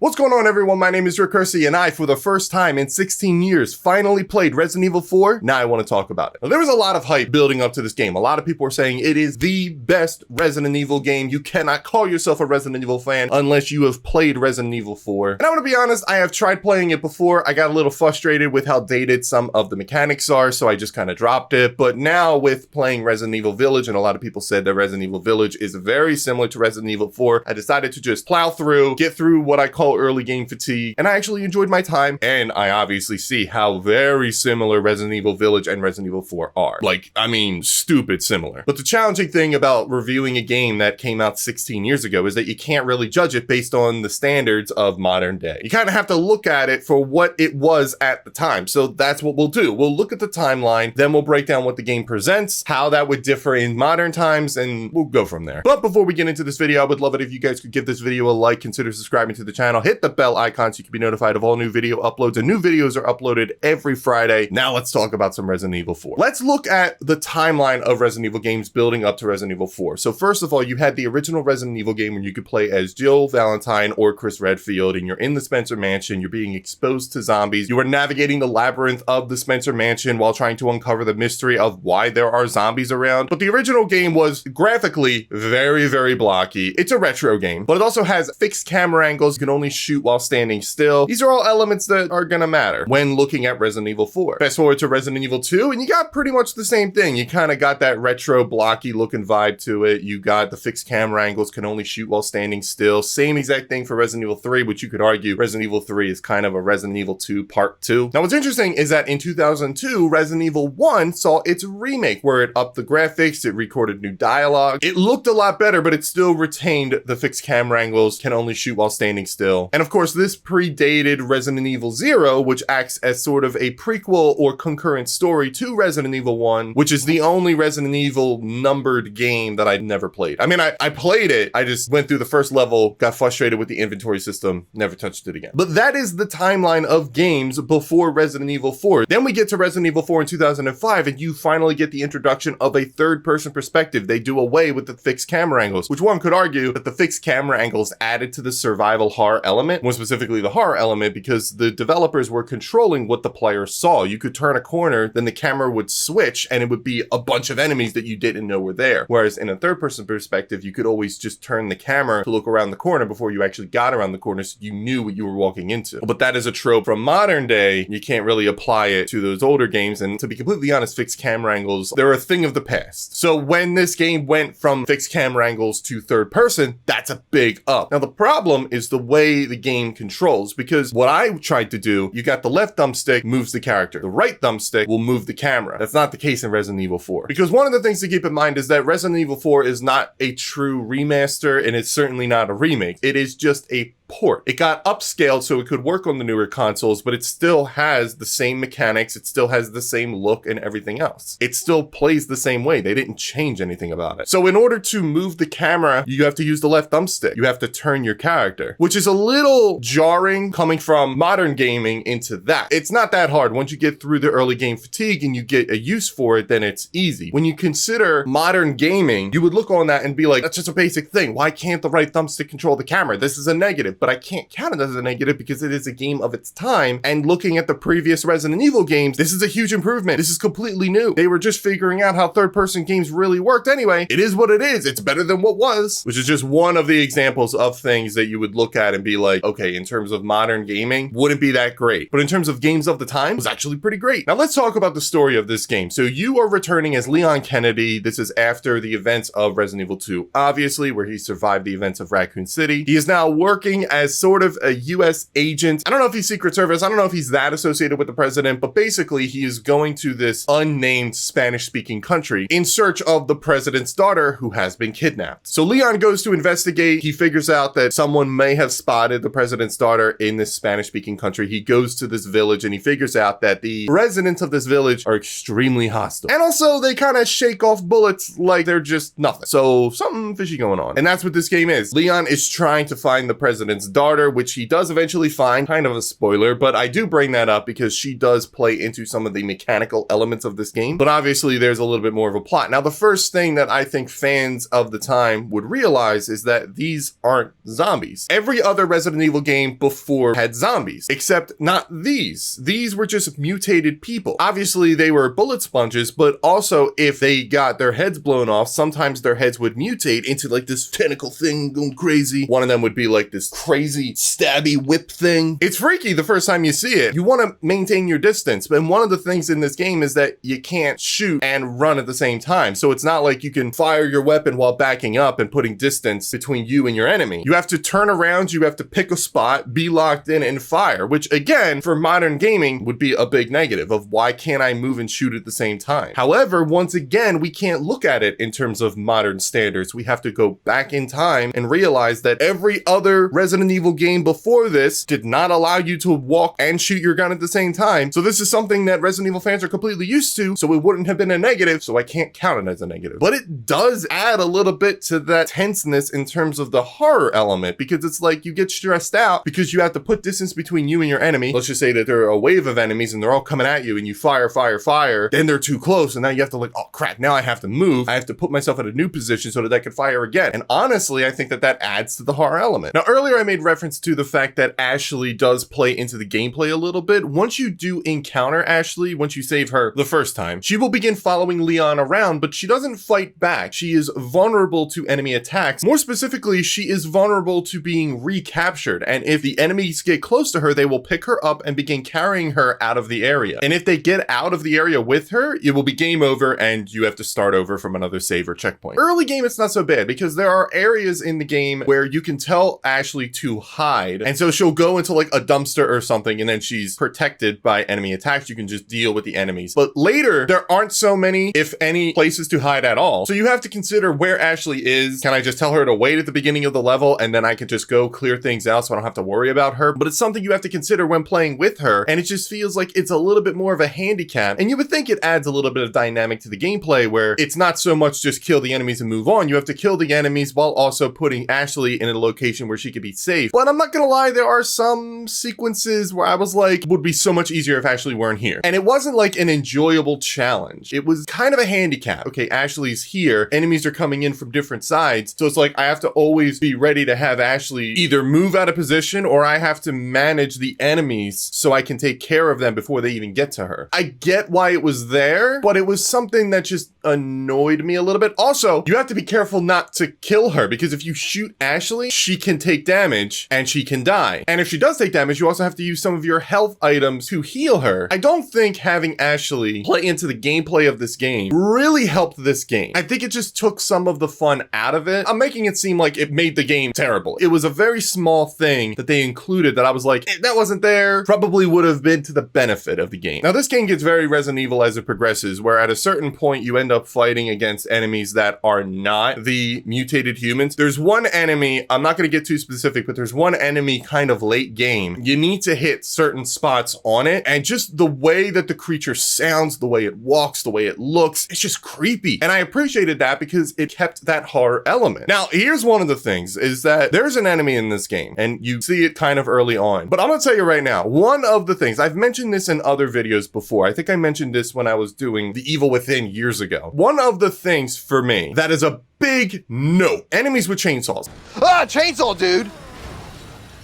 What's going on, everyone? My name is Curci, and I, for the first time in 16 years, finally played Resident Evil 4. Now I want to talk about it. Now, there was a lot of hype building up to this game. A lot of people were saying it is the best Resident Evil game. You cannot call yourself a Resident Evil fan unless you have played Resident Evil 4. And I'm going to be honest, I have tried playing it before. I got a little frustrated with how dated some of the mechanics are, so I just kind of dropped it. But now with playing Resident Evil Village, and a lot of people said that Resident Evil Village is very similar to Resident Evil 4, I decided to just plow through, get through what I call early game fatigue, and I actually enjoyed my time, and I obviously see how very similar Resident Evil Village and Resident Evil 4 are. Like, I mean, stupid similar. But the challenging thing about reviewing a game that came out 16 years ago is that you can't really judge it based on the standards of modern day. You kind of have to look at it for what it was at the time. So that's what we'll do. We'll look at the timeline, then we'll break down what the game presents, how that would differ in modern times, and we'll go from there. But before we get into this video, I would love it if you guys could give this video a like, consider subscribing to the channel, hit the bell icon so you can be notified of all new video uploads, and new videos are uploaded every Friday. Now let's talk about some Resident Evil 4. Let's look at the timeline of Resident Evil games building up to Resident Evil 4. So first of all, you had the original Resident Evil game where you could play as Jill Valentine or Chris Redfield, and you're in the Spencer Mansion, you're being exposed to zombies, you are navigating the labyrinth of the Spencer Mansion while trying to uncover the mystery of why there are zombies around. But the original game was graphically very, very blocky. It's a retro game, but it also has fixed camera angles. You can only shoot while standing still. These are all elements that are gonna matter when looking at Resident Evil 4. Fast forward to Resident Evil 2, and you got pretty much the same thing. You kind of got that retro blocky looking vibe to it. You got the fixed camera angles, can only shoot while standing still. Same exact thing for Resident Evil 3, which you could argue Resident Evil 3 is kind of a Resident Evil 2 Part 2. Now, what's interesting is that in 2002, Resident Evil 1 saw its remake where it upped the graphics, it recorded new dialogue. It looked a lot better, but it still retained the fixed camera angles, can only shoot while standing still. And of course, this predated Resident Evil 0, which acts as sort of a prequel or concurrent story to Resident Evil 1, which is the only Resident Evil numbered game that I never played. I mean, I played it, I just went through the first level, got frustrated with the inventory system, never touched it again. But that is the timeline of games before Resident Evil 4. Then we get to Resident Evil 4 in 2005, and you finally get the introduction of a third-person perspective. They do away with the fixed camera angles, which one could argue that the fixed camera angles added to the survival horror element, more specifically the horror element, because the developers were controlling what the player saw. You could turn a corner, then the camera would switch, and it would be a bunch of enemies that you didn't know were there. Whereas in a third-person perspective, you could always just turn the camera to look around the corner before you actually got around the corner, so you knew what you were walking into. But that is a trope from modern day. You can't really apply it to those older games, and to be completely honest, fixed camera angles, they're a thing of the past. So when this game went from fixed camera angles to third person, that's a big up. Now the problem is the way the game controls, because what I tried to do, you got the left thumbstick moves the character, the right thumbstick will move the camera. That's not the case in Resident Evil 4. Because one of the things to keep in mind is that Resident Evil 4 is not a true remaster, and it's certainly not a remake. It is just a port. It got upscaled so it could work on the newer consoles, but it still has the same mechanics, it still has the same look and everything else. It still plays the same way. They didn't change anything about it. So in order to move the camera, you have to use the left thumbstick. You have to turn your character, which is a little jarring coming from modern gaming into that. It's not that hard. Once you get through the early game fatigue and you get a use for it, then it's easy. When you consider modern gaming, you would look on that and be like, that's just a basic thing. Why can't the right thumbstick control the camera? This is a negative. But I can't count it as a negative because it is a game of its time. And looking at the previous Resident Evil games, this is a huge improvement. This is completely new. They were just figuring out how third-person games really worked anyway. It is what it is. It's better than what was, which is just one of the examples of things that you would look at and be like, okay, in terms of modern gaming, wouldn't be that great. But in terms of games of the time, it was actually pretty great. Now let's talk about the story of this game. So you are returning as Leon Kennedy. This is after the events of Resident Evil 2, obviously, where he survived the events of Raccoon City. He is now working as sort of a US agent. I don't know if he's Secret Service. I don't know if he's that associated with the president, but basically he is going to this unnamed Spanish-speaking country in search of the president's daughter who has been kidnapped. So Leon goes to investigate. He figures out that someone may have spotted the president's daughter in this Spanish-speaking country. He goes to this village and he figures out that the residents of this village are extremely hostile. And also they kind of shake off bullets like they're just nothing. So something fishy going on. And that's what this game is. Leon is trying to find the president's president's daughter, which he does eventually find. Kind of a spoiler, but I do bring that up because she does play into some of the mechanical elements of this game. But obviously there's a little bit more of a plot. Now, the first thing that I think fans of the time would realize is that these aren't zombies. Every other Resident Evil game before had zombies, except not these. These were just mutated people. Obviously they were bullet sponges, but also if they got their heads blown off, sometimes their heads would mutate into like this tentacle thing going crazy. One of them would be like this crazy stabby whip thing. It's freaky the first time you see it. You want to maintain your distance, but one of the things in this game is that you can't shoot and run at the same time. So it's not like you can fire your weapon while backing up and putting distance between you and your enemy. You have to turn around, you have to pick a spot, be locked in and fire, which again, for modern gaming would be a big negative of why can't I move and shoot at the same time? However, once again, we can't look at it in terms of modern standards. We have to go back in time and realize that every other Resident Evil game before this did not allow you to walk and shoot your gun at the same time. So this is something that Resident Evil fans are completely used to, so it wouldn't have been a negative, so I can't count it as a negative. But it does add a little bit to that tenseness in terms of the horror element, because it's like you get stressed out because you have to put distance between you and your enemy. Let's just say that there are a wave of enemies and they're all coming at you and you fire, then they're too close and now you have to like, oh crap, now I have to move. I have to put myself in a new position so that I can fire again. And honestly, I think that that adds to the horror element. Now, earlier I made reference to the fact that Ashley does play into the gameplay a little bit. Once you do encounter Ashley, once you save her the first time, she will begin following Leon around, but she doesn't fight back. She is vulnerable to enemy attacks. More specifically, she is vulnerable to being recaptured. And if the enemies get close to her, they will pick her up and begin carrying her out of the area. And if they get out of the area with her, it will be game over and you have to start over from another save or checkpoint. Early game, it's not so bad because there are areas in the game where you can tell Ashley to hide. And so she'll go into like a dumpster or something and then she's protected by enemy attacks. You can just deal with the enemies. But later, there aren't so many, if any, places to hide at all. So you have to consider where Ashley is. Can I just tell her to wait at the beginning of the level and then I can just go clear things out so I don't have to worry about her? But it's something you have to consider when playing with her. And it just feels like it's a little bit more of a handicap. And you would think it adds a little bit of dynamic to the gameplay where it's not so much just kill the enemies and move on. You have to kill the enemies while also putting Ashley in a location where she could be safe. But I'm not gonna lie, there are some sequences where I was like, would be so much easier if Ashley weren't here. And it wasn't like an enjoyable challenge. It was kind of a handicap. Okay, Ashley's here. Enemies are coming in from different sides. So it's like, I have to always be ready to have Ashley either move out of position or I have to manage the enemies so I can take care of them before they even get to her. I get why it was there, but it was something that just annoyed me a little bit. Also, you have to be careful not to kill her because if you shoot Ashley, she can take damage and she can die. And if she does take damage, you also have to use some of your health items to heal her. I don't think having Ashley play into the gameplay of this game really helped this game. I think it just took some of the fun out of it. I'm making it seem like it made the game terrible. It was a very small thing that they included that I was like, that wasn't there. Probably would have been to the benefit of the game. Now, this game gets very Resident Evil as it progresses, where at a certain point you end up fighting against enemies that are not the mutated humans. There's one enemy, I'm not going to get too specific, but there's one enemy kind of late game. You need to hit certain spots on it, and just the way that the creature sounds, the way it walks, the way it looks, it's just creepy. And I appreciated that because it kept that horror element. Now, here's one of the things is that there's an enemy in this game, and you see it kind of early on. But I'm going to tell you right now, one of the things, I've mentioned this in other videos before. I think I mentioned this when I was doing The Evil Within years ago. One of the things for me that is a big no, enemies with chainsaws. Ah, chainsaw, dude!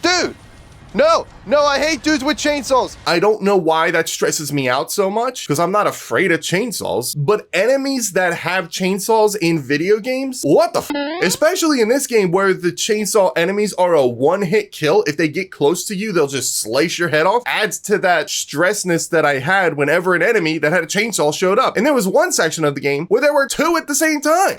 Dude! No, I hate dudes with chainsaws. I don't know why that stresses me out so much because I'm not afraid of chainsaws, but enemies that have chainsaws in video games, what the f? Especially in this game where the chainsaw enemies are a one-hit kill. If they get close to you, they'll just slice your head off. Adds to that stressness that I had whenever an enemy that had a chainsaw showed up. And there was one section of the game where there were two at the same time.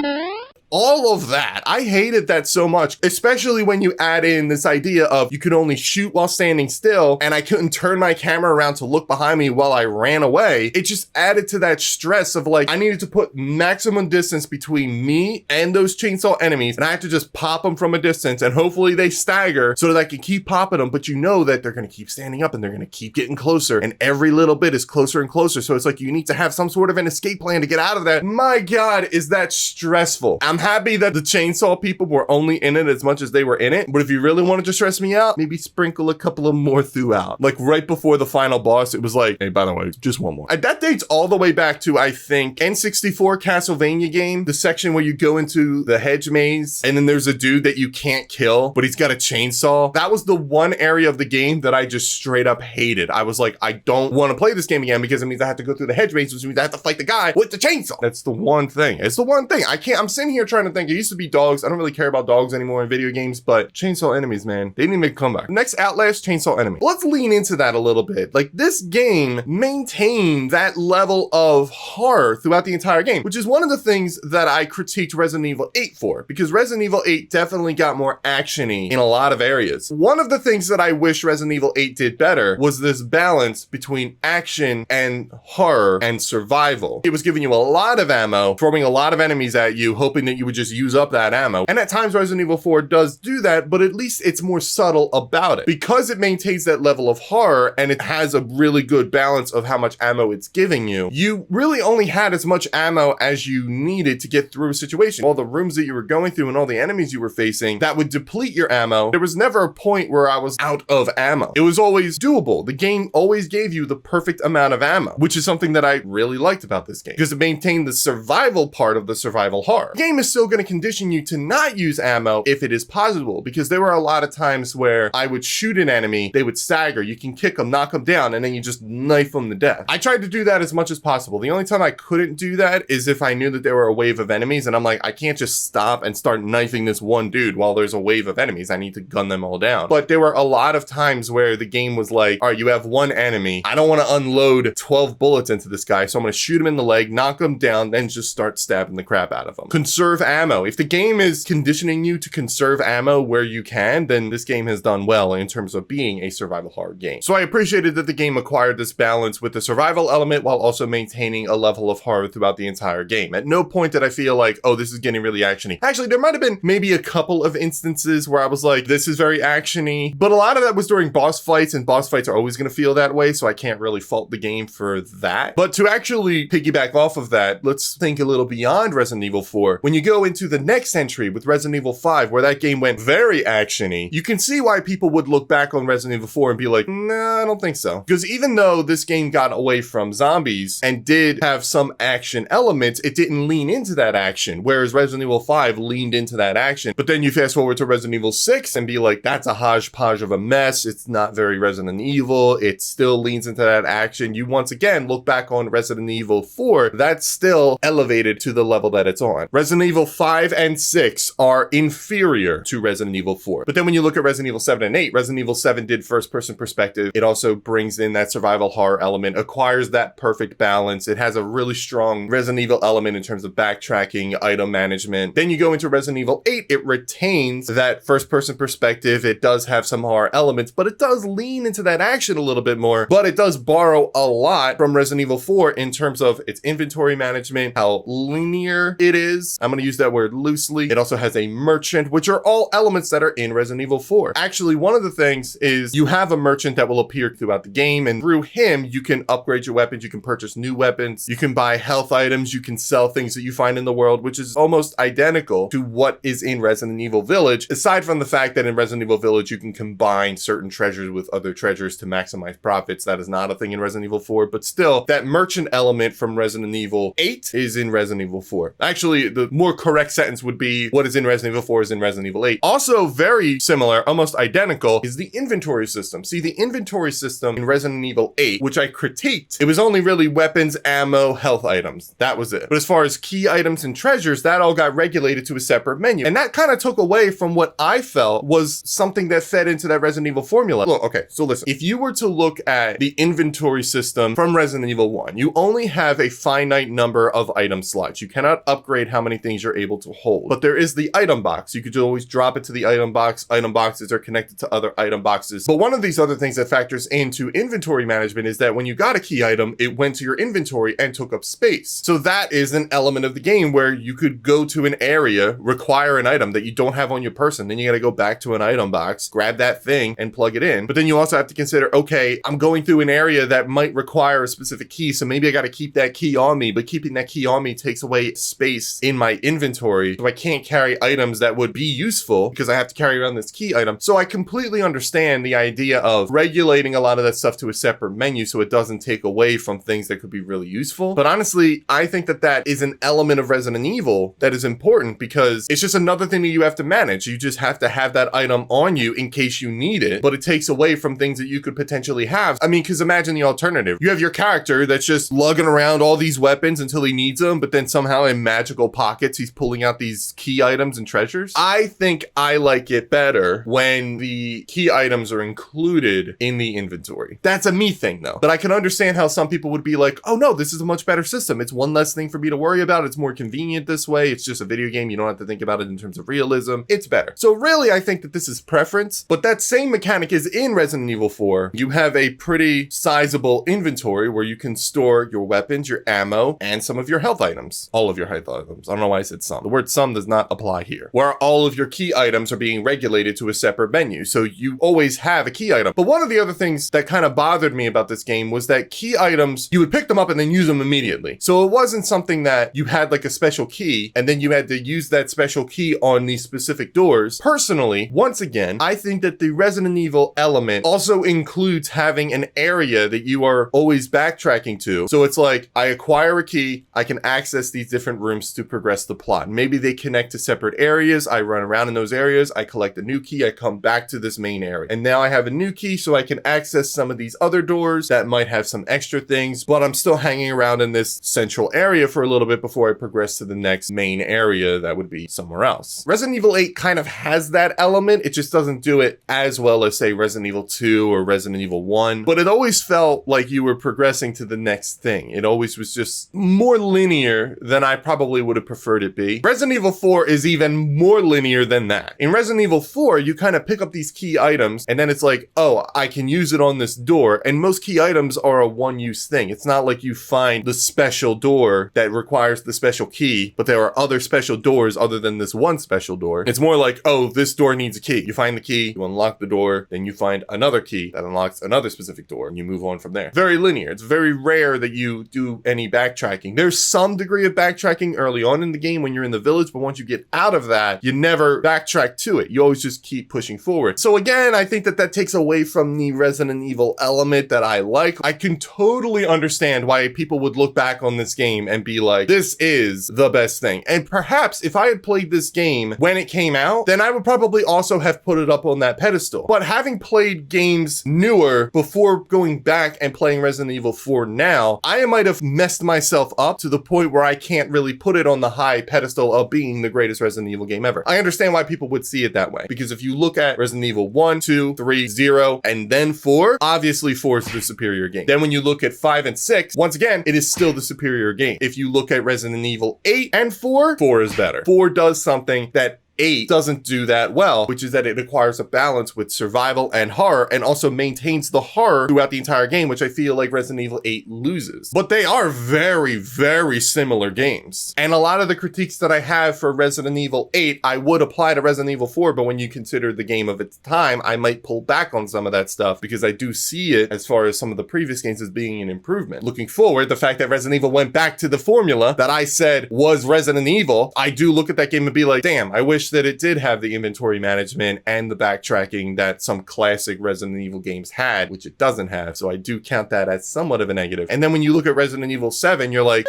All of that, I hated that so much, especially when you add in this idea of you could only shoot while standing still and I couldn't turn my camera around to look behind me while I ran away. It just added to that stress of like, I needed to put maximum distance between me and those chainsaw enemies and I had to just pop them from a distance and hopefully they stagger so that I can keep popping them, but you know that they're gonna keep standing up and they're gonna keep getting closer and every little bit is closer and closer. So it's like you need to have some sort of an escape plan to get out of that. My God, is that stressful. I'm happy that the chainsaw people were only in it as much as they were in it. But if you really wanted to stress me out, maybe sprinkle a couple of more throughout. Like right before the final boss, it was like, hey, by the way, just one more. That dates all the way back to, I think, N64 Castlevania game, the section where you go into the hedge maze and then there's a dude that you can't kill, but he's got a chainsaw. That was the one area of the game that I just straight up hated. I was like, I don't want to play this game again because it means I have to go through the hedge maze, which means I have to fight the guy with the chainsaw. That's the one thing. It's the one thing. I'm sitting here trying to think. It used to be dogs. I don't really care about dogs anymore in video games, but chainsaw enemies, man, they didn't make a comeback. Next, Outlast chainsaw enemy. Let's lean into that a little bit. Like, this game maintained that level of horror throughout the entire game, which is one of the things that I critiqued Resident Evil 8 for, because Resident Evil 8 definitely got more actiony in a lot of areas. One of the things that I wish Resident Evil 8 did better was this balance between action and horror and survival. It was giving you a lot of ammo, throwing a lot of enemies at you, hoping that you would just use up that ammo. And at times Resident Evil 4 does do that, but at least it's more subtle about it. Because it maintains that level of horror and it has a really good balance of how much ammo it's giving you, you really only had as much ammo as you needed to get through a situation. All the rooms that you were going through and all the enemies you were facing, that would deplete your ammo. There was never a point where I was out of ammo. It was always doable. The game always gave you the perfect amount of ammo, which is something that I really liked about this game because it maintained the survival part of the survival horror. The game is still going to condition you to not use ammo if it is possible, because there were a lot of times where I would shoot an enemy, they would stagger, you can kick them, knock them down, and then you just knife them to death. I tried to do that as much as possible. The only time I couldn't do that is if I knew that there were a wave of enemies and I'm like, I can't just stop and start knifing this one dude while there's a wave of enemies. I need to gun them all down. But there were a lot of times where the game was like, all right, you have one enemy. I don't want to unload 12 bullets into this guy, so I'm going to shoot him in the leg, knock him down, then just start stabbing the crap out of him. Conserve ammo. If the game is conditioning you to conserve ammo where you can, then this game has done well in terms of being a survival horror game. So I appreciated that the game acquired this balance with the survival element while also maintaining a level of horror throughout the entire game. At no point did I feel like, oh, this is getting really actiony. Actually, there might have been maybe a couple of instances where I was like, this is very actiony, but a lot of that was during boss fights, and boss fights are always going to feel that way, so I can't really fault the game for that. But to actually piggyback off of that, let's think a little beyond Resident Evil 4. When you go into the next entry with Resident Evil 5, where that game went very actiony, you can see why people would look back on Resident Evil 4 and be like, nah, I don't think so. Because even though this game got away from zombies and did have some action elements, it didn't lean into that action, whereas Resident Evil 5 leaned into that action. But then you fast forward to Resident Evil 6 and be like, that's a hodgepodge of a mess. It's not very Resident Evil. It still leans into that action. You once again look back on Resident Evil 4, that's still elevated to the level that it's on. Resident Evil 5 and 6 are inferior to Resident Evil 4. But then when you look at Resident Evil 7 and 8, Resident Evil 7 did first-person perspective. It also brings in that survival horror element, acquires that perfect balance. It has a really strong Resident Evil element in terms of backtracking, item management. Then you go into Resident Evil 8, it retains that first-person perspective. It does have some horror elements, but it does lean into that action a little bit more. But it does borrow a lot from Resident Evil 4 in terms of its inventory management, how linear it is. I'm going to use that word loosely. It also has a merchant, which are all elements that are in Resident Evil 4. Actually, one of the things is you have a merchant that will appear throughout the game, and through him, you can upgrade your weapons, you can purchase new weapons, you can buy health items, you can sell things that you find in the world, which is almost identical to what is in Resident Evil Village, aside from the fact that in Resident Evil Village, you can combine certain treasures with other treasures to maximize profits. That is not a thing in Resident Evil 4, but still, that merchant element from Resident Evil 8 is in Resident Evil 4. Actually, the more correct sentence would be what is in Resident Evil 4 is in Resident Evil 8. Also very similar, almost identical, is the inventory system. See, the inventory system in Resident Evil 8, which I critiqued, it was only really weapons, ammo, health items. That was it. But as far as key items and treasures, that all got regulated to a separate menu. And that kind of took away from what I felt was something that fed into that Resident Evil formula. Look, okay, so listen, if you were to look at the inventory system from Resident Evil 1, you only have a finite number of item slots. You cannot upgrade how many things you're able to hold. But there is the item box. You could always drop it to the item box. Item boxes are connected to other item boxes. But one of these other things that factors into inventory management is that when you got a key item, it went to your inventory and took up space. So that is an element of the game where you could go to an area, require an item that you don't have on your person, then you got to go back to an item box, grab that thing and plug it in. But then you also have to consider, okay, I'm going through an area that might require a specific key, so maybe I got to keep that key on me, but keeping that key on me takes away space in my inventory, so I can't carry items that would be useful because I have to carry around this key item. So I completely understand the idea of regulating a lot of that stuff to a separate menu so it doesn't take away from things that could be really useful. But honestly, I think that that is an element of Resident Evil that is important because it's just another thing that you have to manage. You just have to have that item on you in case you need it, but it takes away from things that you could potentially have. I mean, because imagine the alternative. You have your character that's just lugging around all these weapons until he needs them, but then somehow in magical pockets, he's pulling out these key items and treasures. I think I like it better when the key items are included in the inventory. That's a me thing though, but I can understand how some people would be like, oh no, this is a much better system. It's one less thing for me to worry about. It's more convenient this way. It's just a video game. You don't have to think about it in terms of realism. It's better. So really, I think that this is preference, but that same mechanic is in Resident Evil 4. You have a pretty sizable inventory where you can store your weapons, your ammo, and some of your health items. All of your health items. I don't know why I said some. The word some does not apply here. Where all of your key items are being regulated to a separate menu. So you always have a key item. But one of the other things that kind of bothered me about this game was that key items, you would pick them up and then use them immediately. So it wasn't something that you had like a special key and then you had to use that special key on these specific doors. Personally, once again, I think that the Resident Evil element also includes having an area that you are always backtracking to. So it's like, I acquire a key, I can access these different rooms to progress the plot. Maybe they connect to separate areas. I run around in those areas, I collect a new key, I come back to this main area. And now I have a new key so I can access some of these other doors that might have some extra things, but I'm still hanging around in this central area for a little bit before I progress to the next main area that would be somewhere else. Resident Evil 8 kind of has that element. It just doesn't do it as well as say Resident Evil 2 or Resident Evil 1, but it always felt like you were progressing to the next thing. It always was just more linear than I probably would have preferred it be. Resident Evil 4 is even more linear than that. In Resident Evil 4, you kind of pick up these key items and then it's like, oh, I can use it on this door. And most key items are a one-use thing. It's not like you find the special door that requires the special key, but there are other special doors other than this one special door. It's more like, oh, this door needs a key. You find the key, you unlock the door, then you find another key that unlocks another specific door, and you move on from there. Very linear. It's very rare that you do any backtracking. There's some degree of backtracking early on in the game when you're in the village, but once you get out of that, you never backtrack to it. You always just keep pushing forward. So again, I think that that takes away from the Resident Evil element that I like. I can totally understand why people would look back on this game and be like, this is the best thing. And perhaps if I had played this game when it came out, then I would probably also have put it up on that pedestal. But having played games newer before going back and playing Resident Evil 4 now, I might have messed myself up to the point where I can't really put it on the high pedestal of being the greatest Resident Evil game ever. I understand why people would see it that way, because if you look at Resident Evil 1, 2, 3, 0, and then 4, obviously 4 is the superior game. Then when you look at 5 and 6, once again, it is still the superior game. If you look at Resident Evil 8 and 4, 4 is better. 4 does something that 8 doesn't do that well, which is that it acquires a balance with survival and horror and also maintains the horror throughout the entire game, which I feel like Resident Evil 8 loses. But they are very, very similar games. And a lot of the critiques that I have for Resident Evil 8, I would apply to Resident Evil 4, but when you consider the game of its time, I might pull back on some of that stuff because I do see it as far as some of the previous games as being an improvement. Looking forward, the fact that Resident Evil went back to the formula that I said was Resident Evil, I do look at that game and be like, damn, I wish that it did have the inventory management and the backtracking that some classic Resident Evil games had, which it doesn't have. So I do count that as somewhat of a negative. And then when you look at Resident Evil 7, you're like,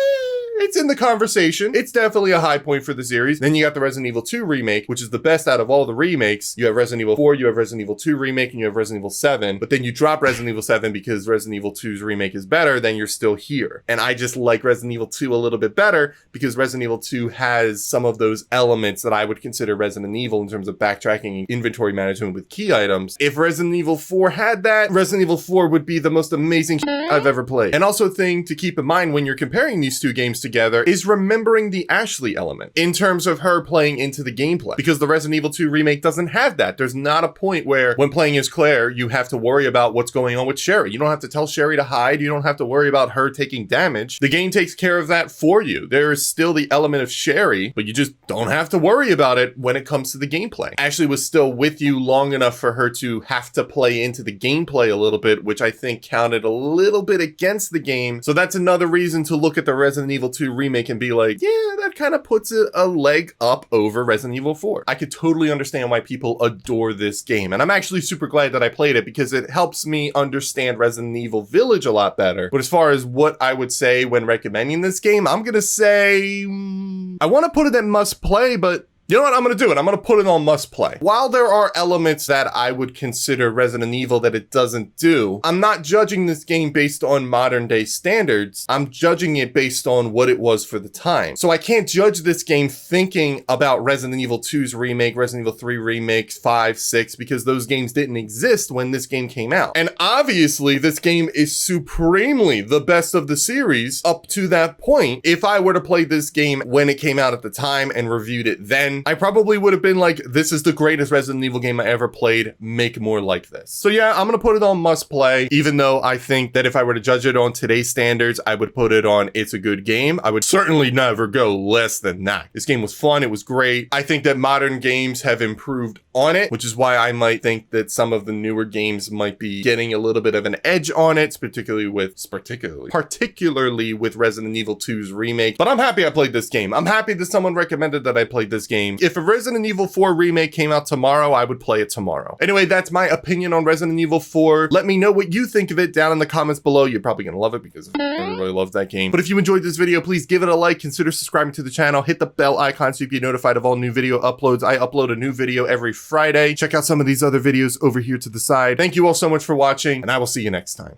it's in the conversation. It's definitely a high point for the series. Then you got the Resident Evil 2 remake, which is the best out of all the remakes. You have Resident Evil 4, you have Resident Evil 2 remake, and you have Resident Evil 7. But then you drop Resident Evil 7 because Resident Evil 2's remake is better, then you're still here. And I just like Resident Evil 2 a little bit better because Resident Evil 2 has some of those elements that I would consider Resident Evil in terms of backtracking and inventory management with key items. If Resident Evil 4 had that, Resident Evil 4 would be the most amazing I've ever played. And also a thing to keep in mind when you're comparing these two games together is remembering the Ashley element in terms of her playing into the gameplay, because the Resident Evil 2 remake doesn't have that. There's not a point where when playing as Claire, you have to worry about what's going on with Sherry. You don't have to tell Sherry to hide. You don't have to worry about her taking damage. The game takes care of that for you. There is still the element of Sherry, but you just don't have to worry about it when it comes to the gameplay. Ashley was still with you long enough for her to have to play into the gameplay a little bit, which I think counted a little bit against the game. So that's another reason to look at the Resident Evil 2 remake and be like, yeah, that kind of puts it a leg up over Resident Evil 4. I could totally understand why people adore this game. And I'm actually super glad that I played it because it helps me understand Resident Evil Village a lot better. But as far as what I would say when recommending this game, I'm gonna say, I want to put it at must play, but you know what? I'm going to do it. I'm going to put it on must play. While there are elements that I would consider Resident Evil that it doesn't do, I'm not judging this game based on modern day standards. I'm judging it based on what it was for the time. So I can't judge this game thinking about Resident Evil 2's remake, Resident Evil 3 remakes, 5, 6, because those games didn't exist when this game came out. And obviously this game is supremely the best of the series up to that point. If I were to play this game when it came out at the time and reviewed it then, I probably would have been like, this is the greatest Resident Evil game I ever played. Make more like this. So yeah, I'm going to put it on must play, even though I think that if I were to judge it on today's standards, I would put it on it's a good game. I would certainly never go less than that. This game was fun. It was great. I think that modern games have improved on it, which is why I might think that some of the newer games might be getting a little bit of an edge on it, particularly with Resident Evil 2's remake. But I'm happy I played this game. I'm happy that someone recommended that I played this game. If a Resident Evil 4 remake came out tomorrow, I would play it tomorrow. Anyway, that's my opinion on Resident Evil 4. Let me know what you think of it down in the comments below. You're probably gonna love it because everybody loves that game. But if you enjoyed this video, please give it a like, consider subscribing to the channel, hit the bell icon so you get notified of all new video uploads. I upload a new video every Friday. Check out some of these other videos over here to the side. Thank you all so much for watching, and I will see you next time.